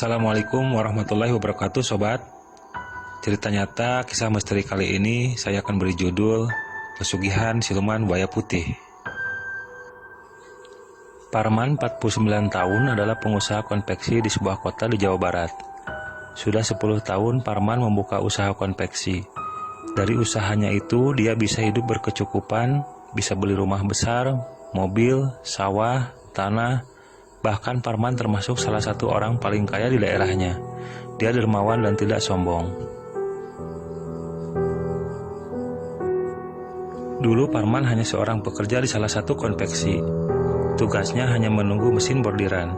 Assalamualaikum warahmatullahi wabarakatuh sobat. Cerita nyata kisah misteri kali ini saya akan beri judul Pesugihan Siluman Buaya Putih. Parman 49 tahun adalah pengusaha konveksi di sebuah kota di Jawa Barat. Sudah 10 tahun Parman membuka usaha konveksi. Dari usahanya itu dia bisa hidup berkecukupan, bisa beli rumah besar, mobil, sawah, tanah. Bahkan Parman termasuk salah satu orang paling kaya di daerahnya. Dia dermawan dan tidak sombong. Dulu Parman hanya seorang pekerja di salah satu konveksi. Tugasnya hanya menunggu mesin bordiran.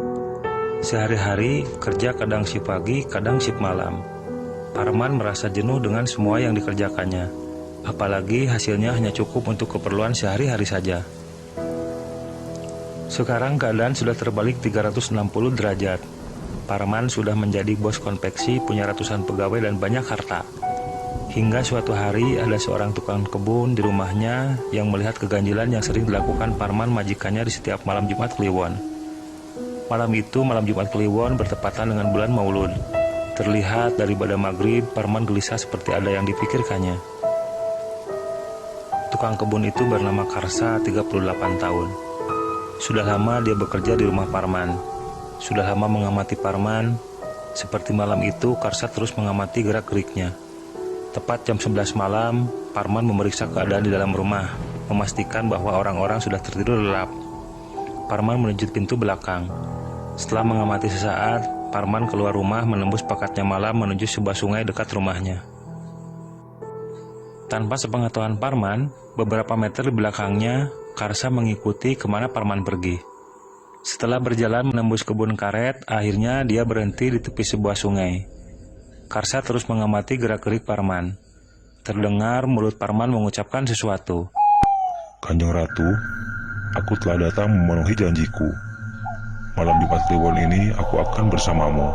Sehari-hari kerja kadang shift pagi, kadang shift malam. Parman merasa jenuh dengan semua yang dikerjakannya. Apalagi hasilnya hanya cukup untuk keperluan sehari-hari saja. Sekarang keadaan sudah terbalik 360 derajat. Parman sudah menjadi bos konveksi, punya ratusan pegawai dan banyak harta. Hingga suatu hari ada seorang tukang kebun di rumahnya yang melihat keganjilan yang sering dilakukan Parman majikannya di setiap malam Jumat Kliwon. Malam itu, malam Jumat Kliwon bertepatan dengan bulan Maulud. Terlihat dari pada maghrib, Parman gelisah seperti ada yang dipikirkannya. Tukang kebun itu bernama Karsa, 38 tahun. Sudah lama dia bekerja di rumah Parman. Sudah lama mengamati Parman. Seperti malam itu, Karsa terus mengamati gerak-geriknya. Tepat jam 11 malam, Parman memeriksa keadaan di dalam rumah, memastikan bahwa orang-orang sudah tertidur lelap. Parman menuju pintu belakang. Setelah mengamati sesaat, Parman keluar rumah menembus pekatnya malam menuju sebuah sungai dekat rumahnya. Tanpa sepengetahuan Parman, beberapa meter di belakangnya, Karsa mengikuti kemana Parman pergi. Setelah berjalan menembus kebun karet, akhirnya dia berhenti di tepi sebuah sungai. Karsa terus mengamati gerak-gerik Parman. Terdengar mulut Parman mengucapkan sesuatu. "Kanjeng Ratu, aku telah datang memenuhi janjiku. Malam Jumat Kliwon ini aku akan bersamamu."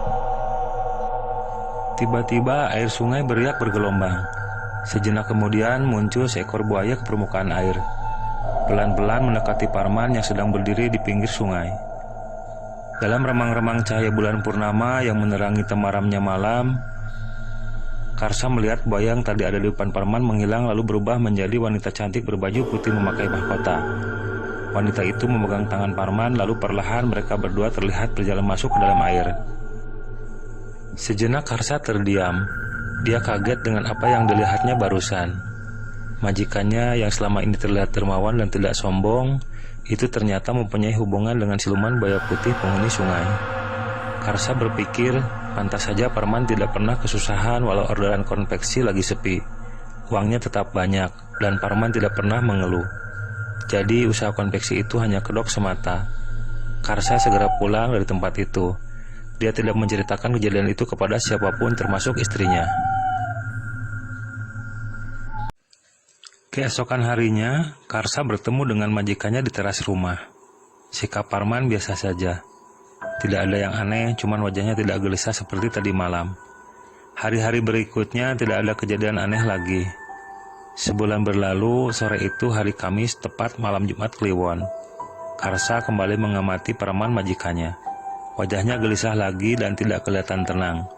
Tiba-tiba air sungai beriak bergelombang. Sejenak kemudian muncul seekor buaya ke permukaan air. Pelan-pelan mendekati Parman yang sedang berdiri di pinggir sungai. Dalam remang-remang cahaya bulan purnama yang menerangi temaramnya malam, Karsa melihat buaya yang tadi ada di depan Parman menghilang lalu berubah menjadi wanita cantik berbaju putih memakai mahkota. Wanita itu memegang tangan Parman lalu perlahan mereka berdua terlihat berjalan masuk ke dalam air. Sejenak Karsa terdiam. Dia kaget dengan apa yang dilihatnya barusan. Majikannya yang selama ini terlihat dermawan dan tidak sombong, itu ternyata mempunyai hubungan dengan siluman buaya putih penghuni sungai. Karsa berpikir, pantas saja Parman tidak pernah kesusahan walau orderan konveksi lagi sepi. Uangnya tetap banyak, dan Parman tidak pernah mengeluh. Jadi usaha konveksi itu hanya kedok semata. Karsa segera pulang dari tempat itu. Dia tidak menceritakan kejadian itu kepada siapapun termasuk istrinya. Keesokan harinya, Karsa bertemu dengan majikannya di teras rumah. Sikap Parman biasa saja. Tidak ada yang aneh, cuman wajahnya tidak gelisah seperti tadi malam. Hari-hari berikutnya tidak ada kejadian aneh lagi. Sebulan berlalu, sore itu hari Kamis tepat malam Jumat Kliwon. Karsa kembali mengamati Parman majikannya. Wajahnya gelisah lagi dan tidak kelihatan tenang.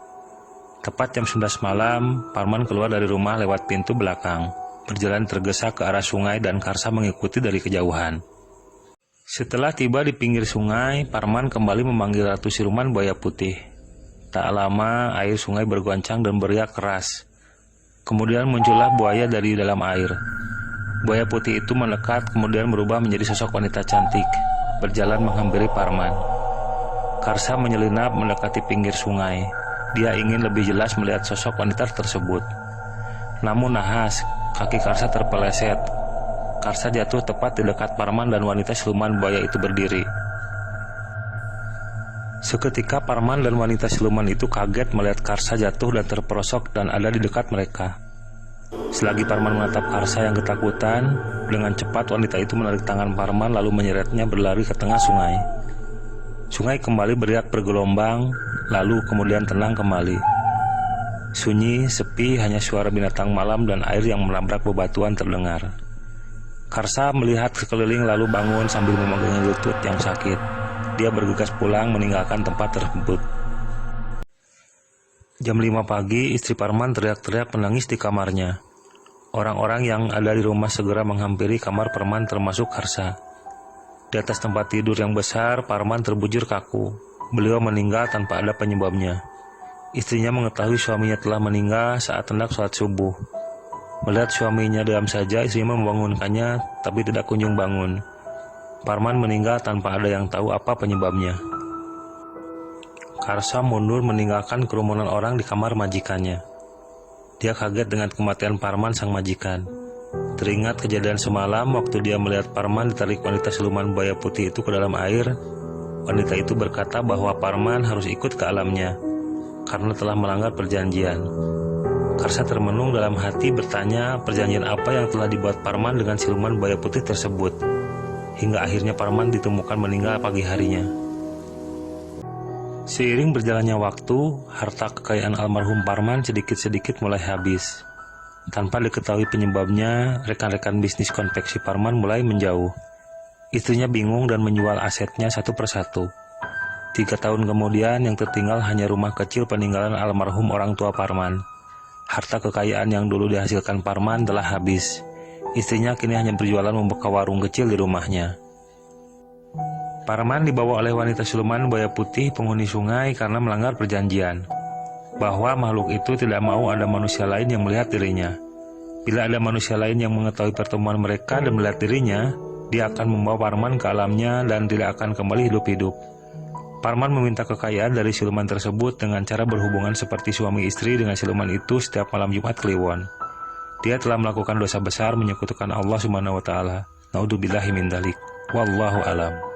Tepat jam 11 malam, Parman keluar dari rumah lewat pintu belakang. Berjalan tergesa ke arah sungai dan Karsa mengikuti dari kejauhan. Setelah tiba di pinggir sungai, Parman kembali memanggil Ratu Siluman Buaya Putih. Tak lama, air sungai bergoncang dan beriak keras. Kemudian muncullah buaya dari dalam air. Buaya putih itu mendekat kemudian berubah menjadi sosok wanita cantik, berjalan menghampiri Parman. Karsa menyelinap mendekati pinggir sungai. Dia ingin lebih jelas melihat sosok wanita tersebut. Namun nahas, kaki Karsa terpeleset. Karsa jatuh tepat di dekat Parman dan wanita siluman buaya itu berdiri. Seketika Parman dan wanita siluman itu kaget melihat Karsa jatuh dan terperosok dan ada di dekat mereka. Selagi Parman menatap Karsa yang ketakutan, dengan cepat wanita itu menarik tangan Parman lalu menyeretnya berlari ke tengah sungai. Sungai kembali beriak bergelombang, lalu kemudian tenang kembali. Sunyi, sepi, hanya suara binatang malam dan air yang melabrak bebatuan terdengar. Karsa melihat sekeliling lalu bangun sambil memegangi lutut yang sakit. Dia bergegas pulang meninggalkan tempat tersebut. Jam 5 pagi, istri Parman teriak-teriak menangis di kamarnya. Orang-orang yang ada di rumah segera menghampiri kamar Parman termasuk Karsa. Di atas tempat tidur yang besar, Parman terbujur kaku. Beliau meninggal tanpa ada penyebabnya. Istrinya mengetahui suaminya telah meninggal saat hendak sholat subuh. Melihat suaminya diam saja, istrinya membangunkannya, tapi tidak kunjung bangun. Parman meninggal tanpa ada yang tahu apa penyebabnya. Karsa mundur meninggalkan kerumunan orang di kamar majikannya. Dia kaget dengan kematian Parman sang majikan. Teringat kejadian semalam waktu dia melihat Parman ditarik wanita siluman buaya putih itu ke dalam air. Wanita itu berkata bahwa Parman harus ikut ke alamnya karena telah melanggar perjanjian. Karsa termenung dalam hati bertanya perjanjian apa yang telah dibuat Parman dengan siluman buaya putih tersebut. Hingga akhirnya Parman ditemukan meninggal pagi harinya. Seiring berjalannya waktu, harta kekayaan almarhum Parman sedikit-sedikit mulai habis. Tanpa diketahui penyebabnya, rekan-rekan bisnis konveksi Parman mulai menjauh. Istrinya bingung dan menjual asetnya satu persatu. 3 tahun kemudian, yang tertinggal hanya rumah kecil peninggalan almarhum orang tua Parman. Harta kekayaan yang dulu dihasilkan Parman telah habis. Istrinya kini hanya berjualan membuka warung kecil di rumahnya. Parman dibawa oleh wanita siluman buaya putih penghuni sungai karena melanggar perjanjian, bahwa makhluk itu tidak mau ada manusia lain yang melihat dirinya. Bila ada manusia lain yang mengetahui pertemuan mereka dan melihat dirinya, dia akan membawa Parman ke alamnya dan tidak akan kembali hidup-hidup. Parman meminta kekayaan dari siluman tersebut dengan cara berhubungan seperti suami istri dengan siluman itu setiap malam Jumat Kliwon. Dia telah melakukan dosa besar menyekutukan Allah Subhanahu wa taala. Naudzubillahi min dzalik. Wallahu alam.